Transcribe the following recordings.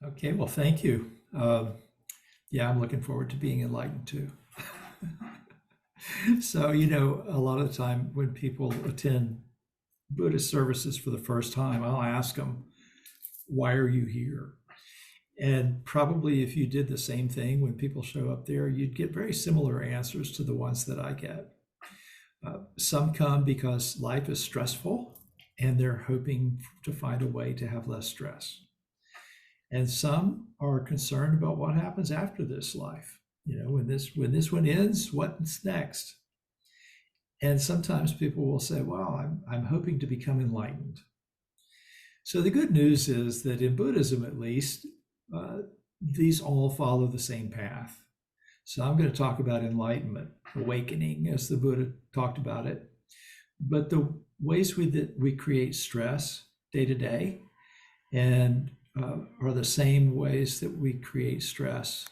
Okay, well, thank you. Yeah, I'm looking forward to being enlightened too. So, a lot of the time when people attend Buddhist services for the first time, I'll ask them, why are you here? And probably if you did the same thing when people show up there, you'd get very similar answers to the ones that I get. Some come because life is stressful and they're hoping to find a way to have less stress. And some are concerned about what happens after this life. When this one ends, what's next? And sometimes people will say, well, I'm hoping to become enlightened. So the good news is that in Buddhism, at least, uh, these all follow the same path. So I'm going to talk about enlightenment, awakening, as the Buddha talked about it. But the ways that we create stress day to day and are the same ways that we create stress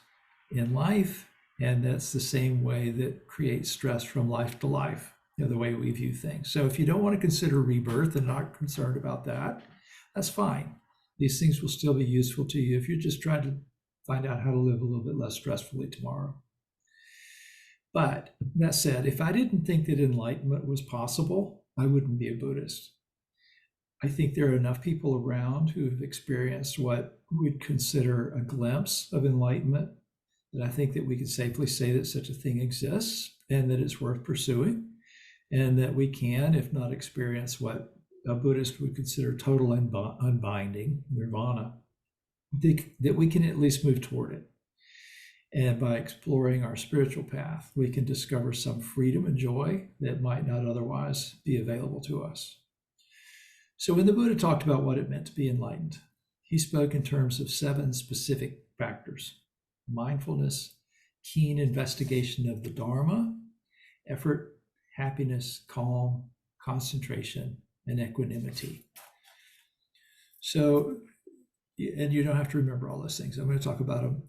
in life. And that's the same way that creates stress from life to life, the way we view things. So if you don't want to consider rebirth and not concerned about that, that's fine. These things will still be useful to you if you're just trying to find out how to live a little bit less stressfully tomorrow. But that said, if I didn't think that enlightenment was possible, I wouldn't be a Buddhist. I think there are enough people around who have experienced what we'd consider a glimpse of enlightenment that I think that we can safely say that such a thing exists and that it's worth pursuing, and that we can, if not experience what a Buddhist would consider total unbinding, nirvana, that we can at least move toward it. And by exploring our spiritual path, we can discover some freedom and joy that might not otherwise be available to us. So when the Buddha talked about what it meant to be enlightened, he spoke in terms of 7 specific factors: mindfulness, keen investigation of the Dharma, effort, happiness, calm, concentration, and equanimity. So, and you don't have to remember all those things. I'm going to talk about them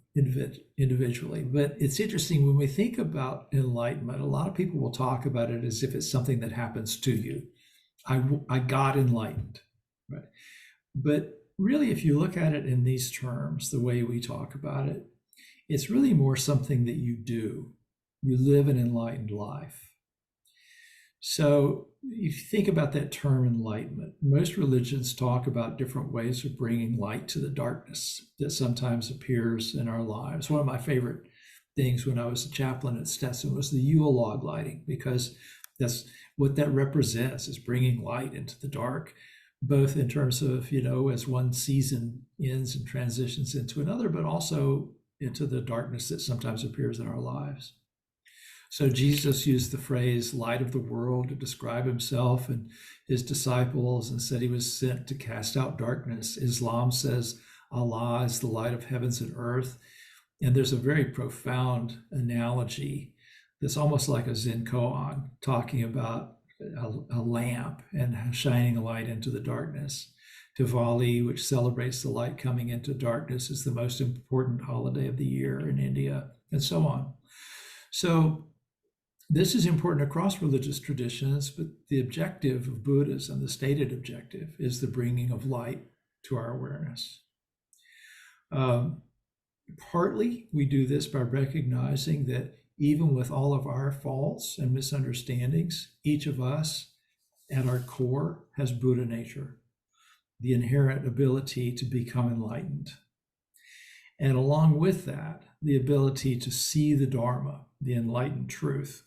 individually. But it's interesting when we think about enlightenment, a lot of people will talk about it as if it's something that happens to you. I got enlightened, right? But really, if you look at it in these terms, the way we talk about it, it's really more something that you do. You live an enlightened life. So if you think about that term enlightenment, most religions talk about different ways of bringing light to the darkness that sometimes appears in our lives. One of my favorite things when I was a chaplain at Stetson was the Yule log lighting, because that's what that represents, is bringing light into the dark, both in terms of, as one season ends and transitions into another, but also into the darkness that sometimes appears in our lives. So Jesus used the phrase light of the world to describe himself and his disciples, and said he was sent to cast out darkness. Islam says Allah is the light of heavens and earth. And there's a very profound analogy that's almost like a Zen koan, talking about a lamp and shining a light into the darkness. Diwali, which celebrates the light coming into darkness, is the most important holiday of the year in India, and so on. So this is important across religious traditions, but the objective of Buddhism, the stated objective, is the bringing of light to our awareness. Partly, we do this by recognizing that even with all of our faults and misunderstandings, each of us at our core has Buddha nature, the inherent ability to become enlightened. And along with that, the ability to see the Dharma, the enlightened truth.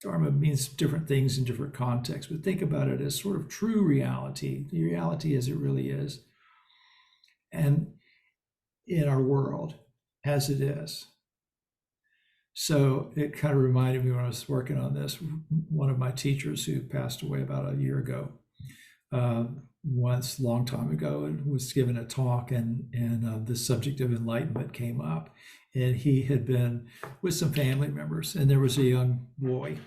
Dharma means different things in different contexts, but think about it as sort of true reality, the reality as it really is, and in our world as it is. So it kind of reminded me when I was working on this, one of my teachers who passed away about a year ago, once, a long time ago, and was given a talk, and the subject of enlightenment came up. And he had been with some family members, and there was a young boy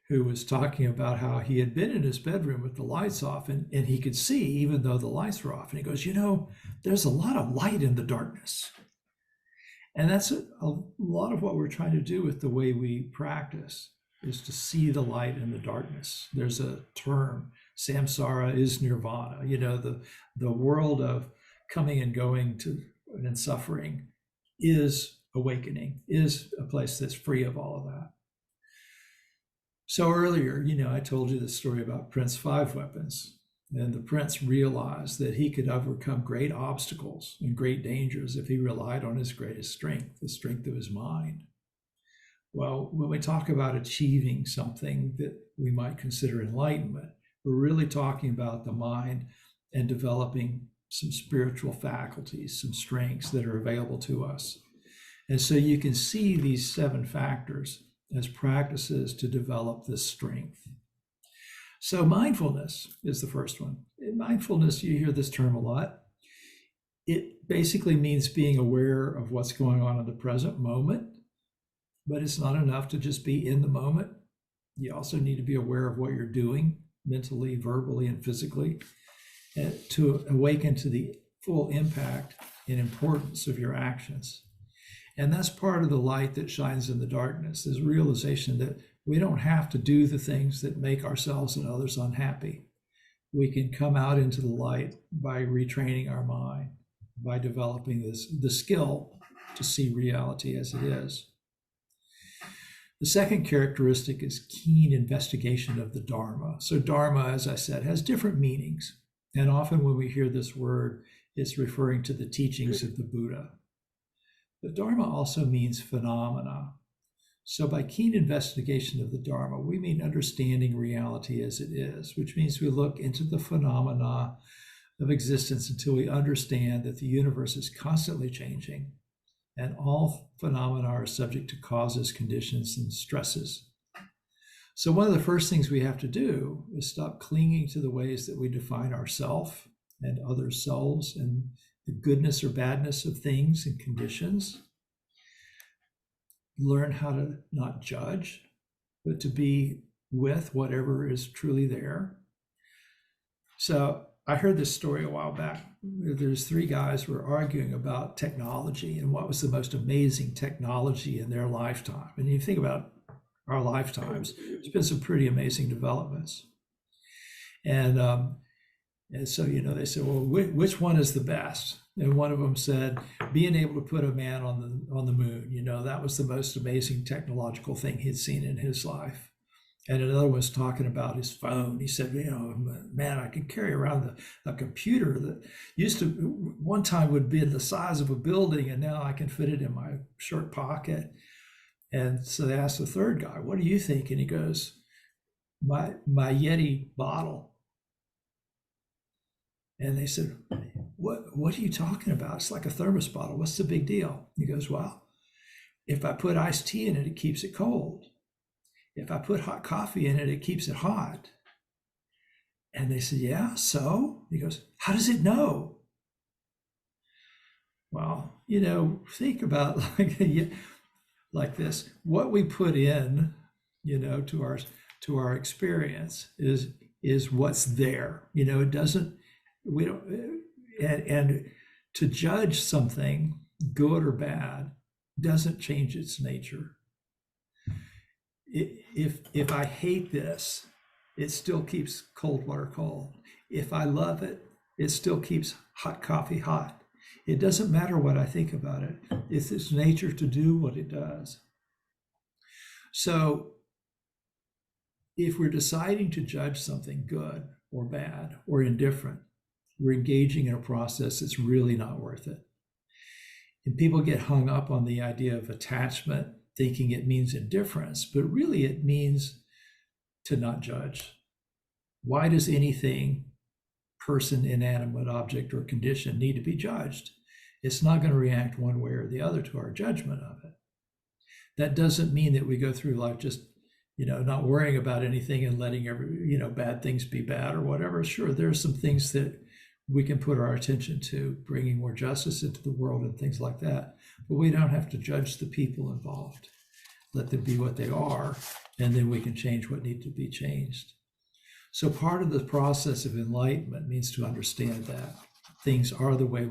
who was talking about how he had been in his bedroom with the lights off, and he could see even though the lights were off. And he goes, there's a lot of light in the darkness. And that's a lot of what we're trying to do with the way we practice, is to see the light in the darkness. There's a term, samsara is nirvana, the world of coming and going to and suffering is awakening, is a place that's free of all of that. So earlier, I told you the story about Prince Five Weapons. And the prince realized that he could overcome great obstacles and great dangers if he relied on his greatest strength, the strength of his mind. Well, when we talk about achieving something that we might consider enlightenment, we're really talking about the mind and developing some spiritual faculties, some strengths that are available to us. And so you can see these 7 factors as practices to develop this strength. So mindfulness is the first one. In mindfulness, you hear this term a lot. It basically means being aware of what's going on in the present moment, but it's not enough to just be in the moment. You also need to be aware of what you're doing mentally, verbally, and physically, to awaken to the full impact and importance of your actions. And that's part of the light that shines in the darkness, is realization that we don't have to do the things that make ourselves and others unhappy. We can come out into the light by retraining our mind, by developing the skill to see reality as it is. The second characteristic is keen investigation of the Dharma. So Dharma, as I said, has different meanings. And often when we hear this word, it's referring to the teachings of the Buddha. But Dharma also means phenomena. So by keen investigation of the Dharma, we mean understanding reality as it is, which means we look into the phenomena of existence until we understand that the universe is constantly changing and all phenomena are subject to causes, conditions, and stresses. So one of the first things we have to do is stop clinging to the ways that we define ourselves and other selves and the goodness or badness of things and conditions. Learn how to not judge, but to be with whatever is truly there. So I heard this story a while back. There's 3 guys who were arguing about technology and what was the most amazing technology in their lifetime. And you think about our lifetimes, there's been some pretty amazing developments. And so, they said, well, which one is the best? And one of them said, being able to put a man on the moon, that was the most amazing technological thing he'd seen in his life. And another was talking about his phone. He said, man, I can carry around a computer that used to one time would be the size of a building, and now I can fit it in my shirt pocket. And so they asked the third guy, what do you think? And he goes, my Yeti bottle. And they said, what are you talking about? It's like a thermos bottle. What's the big deal? He goes, well, if I put iced tea in it, it keeps it cold. If I put hot coffee in it, it keeps it hot. And they said, yeah, so? He goes, how does it know? Well, think about like this. What we put in, to our experience is what's there. It doesn't, we don't, and to judge something, good or bad, doesn't change its nature. If I hate this, it still keeps cold water cold. If I love it, it still keeps hot coffee hot. It doesn't matter what I think about it. It's its nature to do what it does. So if we're deciding to judge something good or bad or indifferent, we're engaging in a process that's really not worth it. And people get hung up on the idea of attachment, thinking it means indifference, but really it means to not judge. Why does anything, person, inanimate object, or condition need to be judged? It's not going to react one way or the other to our judgment of it. That doesn't mean that we go through life just, not worrying about anything and letting bad things be bad or whatever. Sure, there are some things that we can put our attention to, bringing more justice into the world and things like that. But we don't have to judge the people involved. Let them be what they are, and then we can change what needs to be changed. So part of the process of enlightenment means to understand that things are the way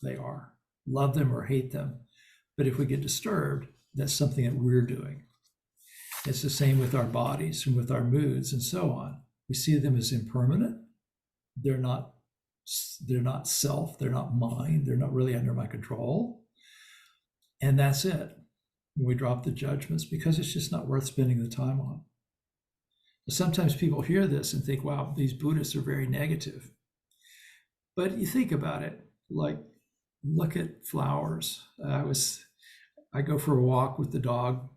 they are. Love them or hate them. But if we get disturbed, that's something that we're doing. It's the same with our bodies and with our moods and so on. We see them as impermanent. They're not They're not self, they're not mine, they're not really under my control. And that's it. We drop the judgments because it's just not worth spending the time on. Sometimes people hear this and think, wow, these Buddhists are very negative. But you think about it, like, look at flowers. I go for a walk with the dog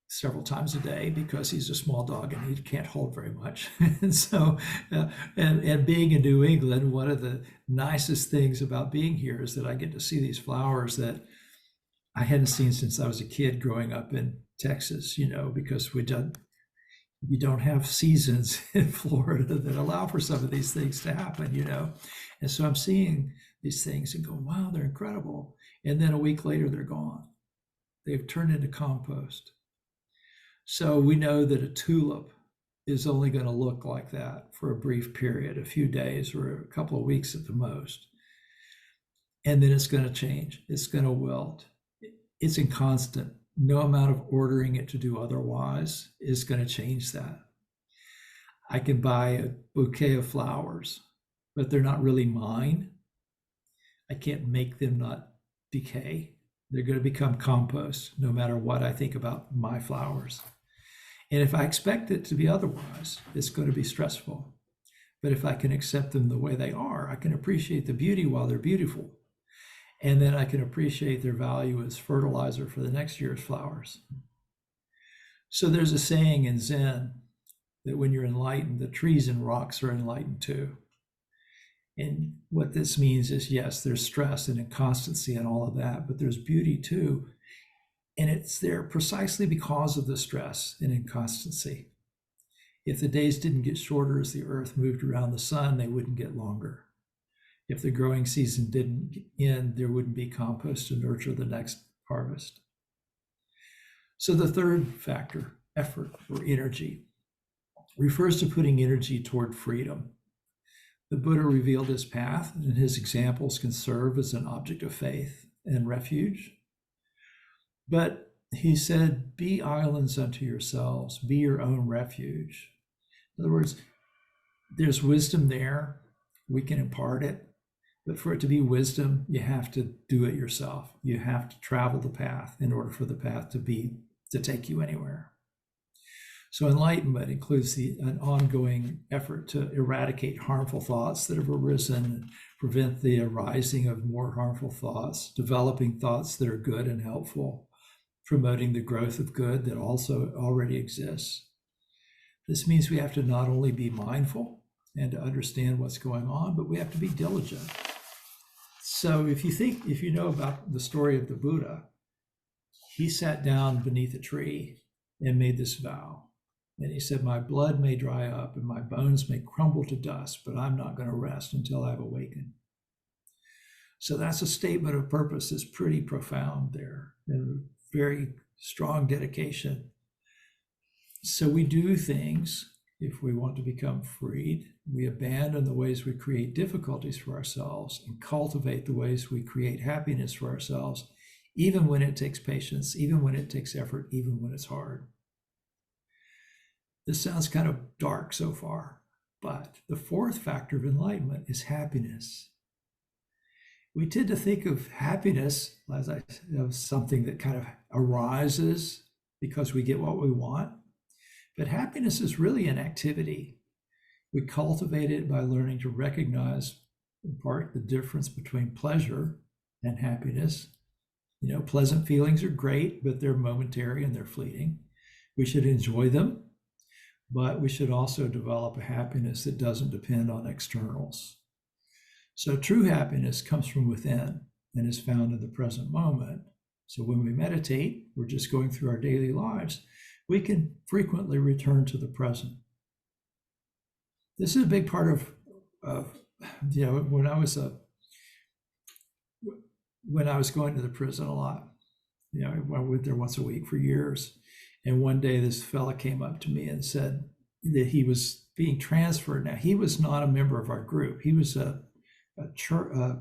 several times a day because he's a small dog and he can't hold very much. And so, and being in New England, one of the nicest things about being here is that I get to see these flowers that I hadn't seen since I was a kid growing up in Texas, because you don't have seasons in Florida that allow for some of these things to happen, And so I'm seeing these things and go, wow, they're incredible. And then a week later, they're gone. They've turned into compost. So we know that a tulip is only going to look like that for a brief period, a few days or a couple of weeks at the most. And then it's going to change. It's going to wilt. It's inconstant. No amount of ordering it to do otherwise is going to change that. I can buy a bouquet of flowers, but they're not really mine. I can't make them not decay. They're going to become compost no matter what I think about my flowers. And if I expect it to be otherwise, it's going to be stressful. But if I can accept them the way they are, I can appreciate the beauty while they're beautiful. And then I can appreciate their value as fertilizer for the next year's flowers. So there's a saying in Zen that when you're enlightened, the trees and rocks are enlightened too. And what this means is, yes, there's stress and inconstancy and all of that, but there's beauty too. And it's there precisely because of the stress and inconstancy. If the days didn't get shorter as the earth moved around the sun, they wouldn't get longer. If the growing season didn't end, there wouldn't be compost to nurture the next harvest. So the third factor, effort or energy, refers to putting energy toward freedom. The Buddha revealed his path, and his examples can serve as an object of faith and refuge. But he said, be islands unto yourselves, be your own refuge. In other words, there's wisdom there. We can impart it. But for it to be wisdom, you have to do it yourself. You have to travel the path in order for the path to take you anywhere. So enlightenment includes an ongoing effort to eradicate harmful thoughts that have arisen, prevent the arising of more harmful thoughts, developing thoughts that are good and helpful, promoting the growth of good that also already exists. This means we have to not only be mindful and to understand what's going on, but we have to be diligent. So if you know about the story of the Buddha, he sat down beneath a tree and made this vow. And he said, my blood may dry up and my bones may crumble to dust, but I'm not going to rest until I've awakened. So that's a statement of purpose that's pretty profound there, and very strong dedication. So we do things if we want to become freed. We abandon the ways we create difficulties for ourselves and cultivate the ways we create happiness for ourselves, even when it takes patience, even when it takes effort, even when it's hard. This sounds kind of dark so far, but the fourth factor of enlightenment is happiness. We tend to think of happiness as something that kind of arises because we get what we want. But happiness is really an activity. We cultivate it by learning to recognize, in part, the difference between pleasure and happiness. Pleasant feelings are great, but they're momentary and they're fleeting. We should enjoy them, but we should also develop a happiness that doesn't depend on externals. So true happiness comes from within and is found in the present moment. So when we meditate, we're just going through our daily lives, we can frequently return to the present. This is a big part of when I was going to the prison a lot. I went there once a week for years. And one day this fella came up to me and said that he was being transferred. Now, he was not a member of our group. He was a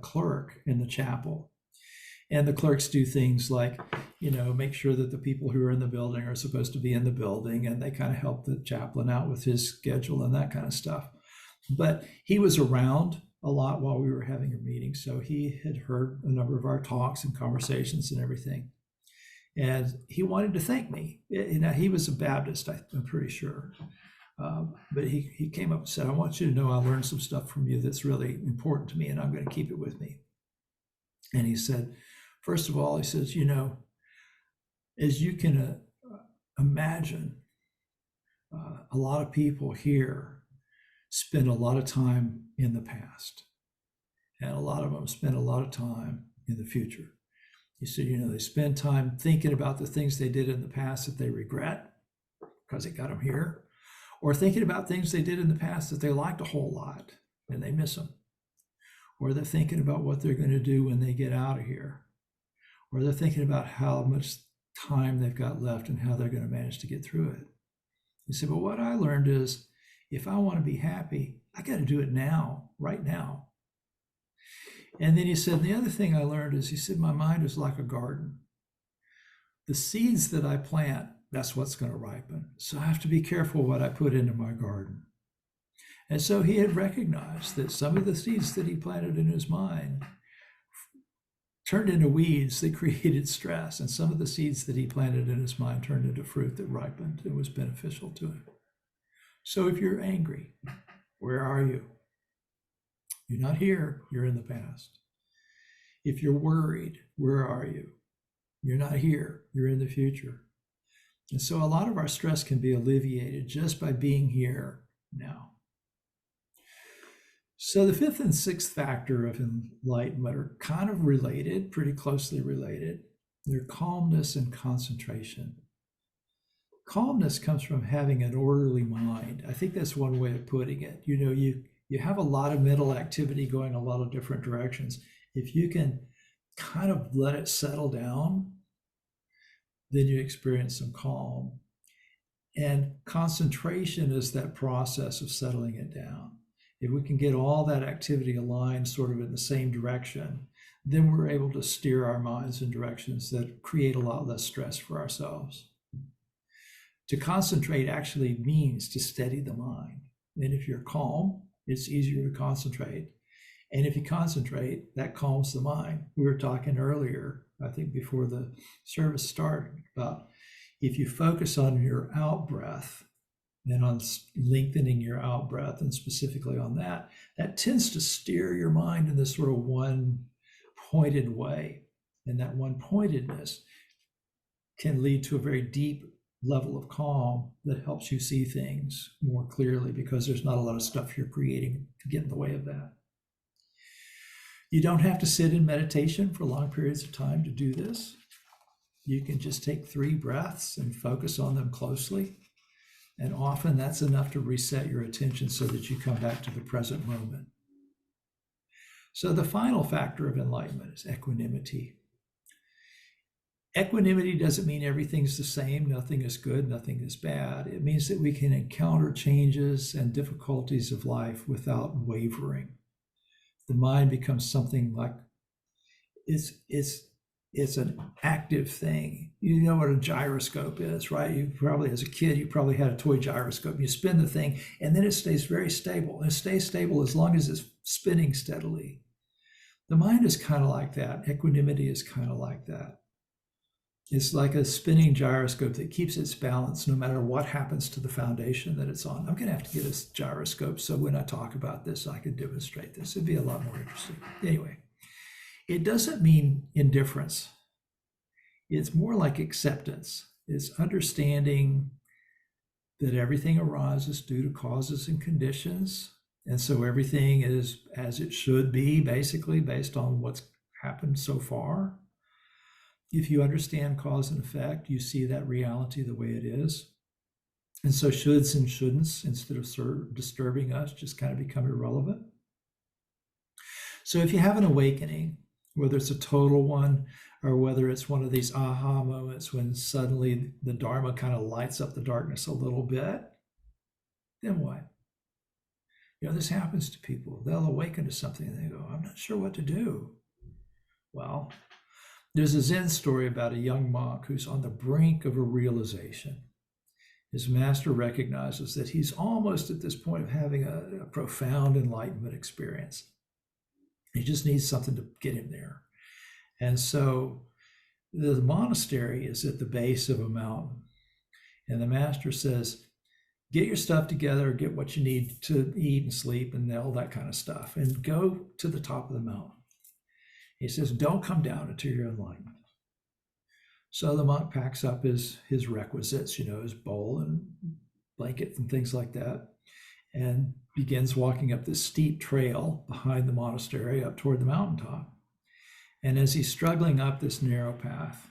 clerk in the chapel. And the clerks do things like, make sure that the people who are in the building are supposed to be in the building, and they kind of help the chaplain out with his schedule and that kind of stuff. But he was around a lot while we were having a meeting. So he had heard a number of our talks and conversations and everything. And he wanted to thank me. He was a Baptist, I'm pretty sure. But he came up and said, I want you to know I learned some stuff from you that's really important to me, and I'm going to keep it with me. And he said, first of all, he says, as you can imagine, a lot of people here spend a lot of time in the past, and a lot of them spend a lot of time in the future. He said, they spend time thinking about the things they did in the past that they regret because it got them here, or thinking about things they did in the past that they liked a whole lot and they miss them, or they're thinking about what they're going to do when they get out of here, or they're thinking about how much time they've got left and how they're going to manage to get through it. He said, but what I learned is if I want to be happy, I got to do it now, right now. And then he said, the other thing I learned is, he said, my mind is like a garden. The seeds that I plant, that's what's going to ripen. So I have to be careful what I put into my garden. And so he had recognized that some of the seeds that he planted in his mind turned into weeds that created stress. And some of the seeds that he planted in his mind turned into fruit that ripened and was beneficial to him. So if you're angry, where are you? You're not here, you're in the past. If you're worried, where are you? You're not here, you're in the future. And so a lot of our stress can be alleviated just by being here now. So the fifth and sixth factor of enlightenment are kind of related, pretty closely related. They're calmness and concentration. Calmness comes from having an orderly mind. I think that's one way of putting it. You have a lot of mental activity going a lot of different directions. If you can kind of let it settle down, then you experience some calm. And concentration is that process of settling it down. If we can get all that activity aligned sort of in the same direction, then we're able to steer our minds in directions that create a lot less stress for ourselves. To concentrate actually means to steady the mind. And if you're calm, it's easier to concentrate. And if you concentrate, that calms the mind. We were talking earlier, I think before the service started, about if you focus on your out breath and on lengthening your out breath, and specifically on that, that tends to steer your mind in this sort of one pointed way. And that one pointedness can lead to a very deep level of calm that helps you see things more clearly, because there's not a lot of stuff you're creating to get in the way of that. You don't have to sit in meditation for long periods of time to do this. You can just take 3 breaths and focus on them closely. And often that's enough to reset your attention so that you come back to the present moment. So the final factor of enlightenment is equanimity. Equanimity doesn't mean everything's the same, nothing is good, nothing is bad. It means that we can encounter changes and difficulties of life without wavering. The mind becomes something like it's an active thing. You know what a gyroscope is, right? You probably, as a kid, you probably had a toy gyroscope. You spin the thing and then it stays very stable. And it stays stable as long as it's spinning steadily. The mind is kind of like that. Equanimity is kind of like that. It's like a spinning gyroscope that keeps its balance no matter what happens to the foundation that it's on. I'm going to have to get a gyroscope so when I talk about this, I can demonstrate this. It'd be a lot more interesting. Anyway, it doesn't mean indifference. It's more like acceptance. It's understanding that everything arises due to causes and conditions. And so everything is as it should be, basically, based on what's happened so far. If you understand cause and effect, you see that reality the way it is. And so shoulds and shouldn'ts, instead of disturbing us, just kind of become irrelevant. So if you have an awakening, whether it's a total one or whether it's one of these aha moments when suddenly the Dharma kind of lights up the darkness a little bit, then what? This happens to people. They'll awaken to something and they go, I'm not sure what to do. Well, there's a Zen story about a young monk who's on the brink of a realization. His master recognizes that he's almost at this point of having a profound enlightenment experience. He just needs something to get him there. And so the monastery is at the base of a mountain. And the master says, get your stuff together, get what you need to eat and sleep and all that kind of stuff, and go to the top of the mountain. He says, don't come down until you're enlightened. So the monk packs up his requisites, his bowl and blanket and things like that, and begins walking up this steep trail behind the monastery up toward the mountaintop. And as he's struggling up this narrow path,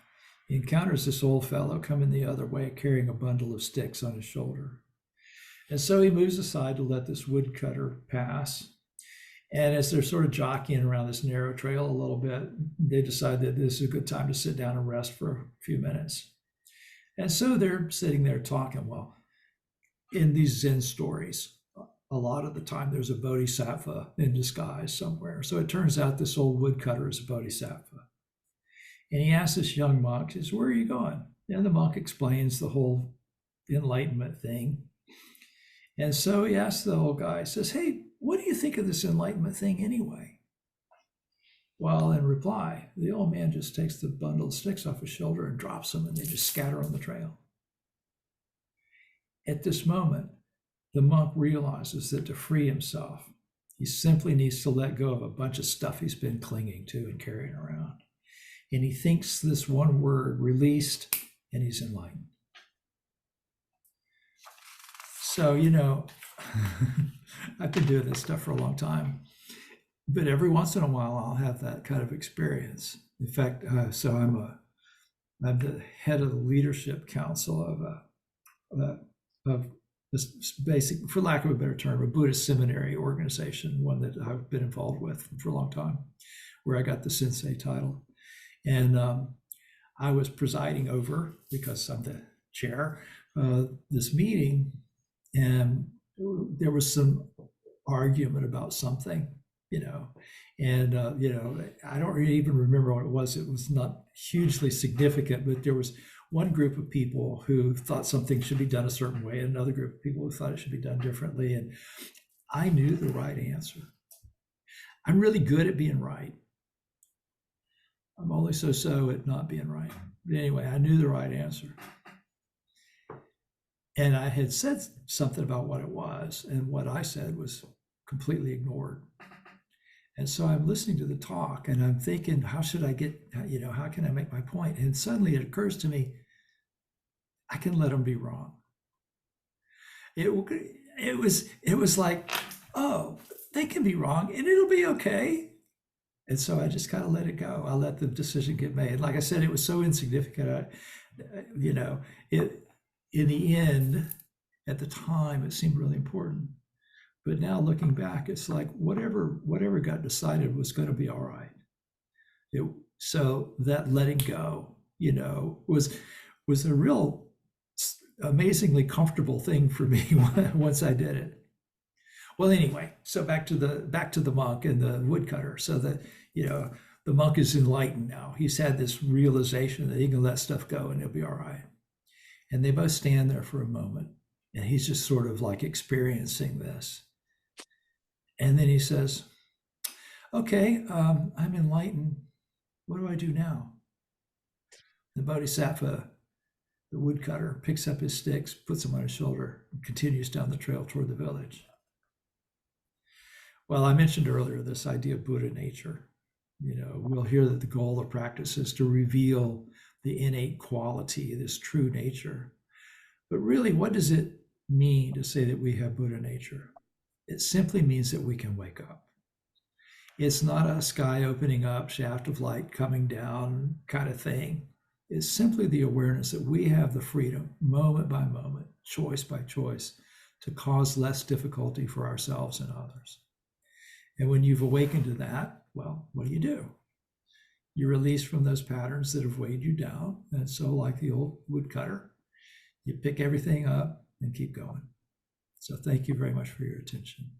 he encounters this old fellow coming the other way, carrying a bundle of sticks on his shoulder. And so he moves aside to let this woodcutter pass. And as they're sort of jockeying around this narrow trail a little bit, they decide that this is a good time to sit down and rest for a few minutes. And so they're sitting there talking. Well, in these Zen stories, a lot of the time there's a bodhisattva in disguise somewhere. So it turns out this old woodcutter is a bodhisattva. And he asks this young monk, says, where are you going? And the monk explains the whole enlightenment thing. And so he asks the old guy, says, hey, what do you think of this enlightenment thing anyway? Well, in reply, the old man just takes the bundle of sticks off his shoulder and drops them, and they just scatter on the trail. At this moment, the monk realizes that to free himself, he simply needs to let go of a bunch of stuff he's been clinging to and carrying around. And he thinks this one word, released, and he's enlightened. So, I've been doing this stuff for a long time, but every once in a while I'll have that kind of experience. In fact, so I'm the head of the leadership council of this basic, for lack of a better term, a Buddhist seminary organization, one that I've been involved with for a long time, where I got the Sensei title. And I was presiding over, because I'm the chair, this meeting, and there was some argument about something, and I don't really even remember what it was. It was not hugely significant, but there was one group of people who thought something should be done a certain way, and another group of people who thought it should be done differently. And I knew the right answer. I'm really good at being right. I'm only so at not being right. But anyway, I knew the right answer. And I had said something about what it was, and what I said was completely ignored. And so I'm listening to the talk, and I'm thinking, how should I get, how can I make my point? And suddenly it occurs to me, I can let them be wrong. It was like, oh, they can be wrong, and it'll be okay. And so I just kind of let it go. I let the decision get made. Like I said, it was so insignificant. In the end, at the time, it seemed really important. But now looking back, it's like whatever got decided was going to be all right. So that letting go, was a real amazingly comfortable thing for me once I did it. Well, anyway, so back to the monk and the woodcutter. So that the monk is enlightened now. He's had this realization that he can let stuff go and it'll be all right. And they both stand there for a moment, and he's just sort of like experiencing this. And then he says, okay, I'm enlightened. What do I do now? The bodhisattva, the woodcutter, picks up his sticks, puts them on his shoulder, and continues down the trail toward the village. Well, I mentioned earlier this idea of Buddha nature. We'll hear that the goal of practice is to reveal the innate quality, this true nature. But really, what does it mean to say that we have Buddha nature? It simply means that we can wake up. It's not a sky opening up, shaft of light coming down kind of thing. It's simply the awareness that we have the freedom, moment by moment, choice by choice, to cause less difficulty for ourselves and others. And when you've awakened to that, well, what do? You're released from those patterns that have weighed you down. And so, like the old woodcutter, you pick everything up and keep going. So thank you very much for your attention.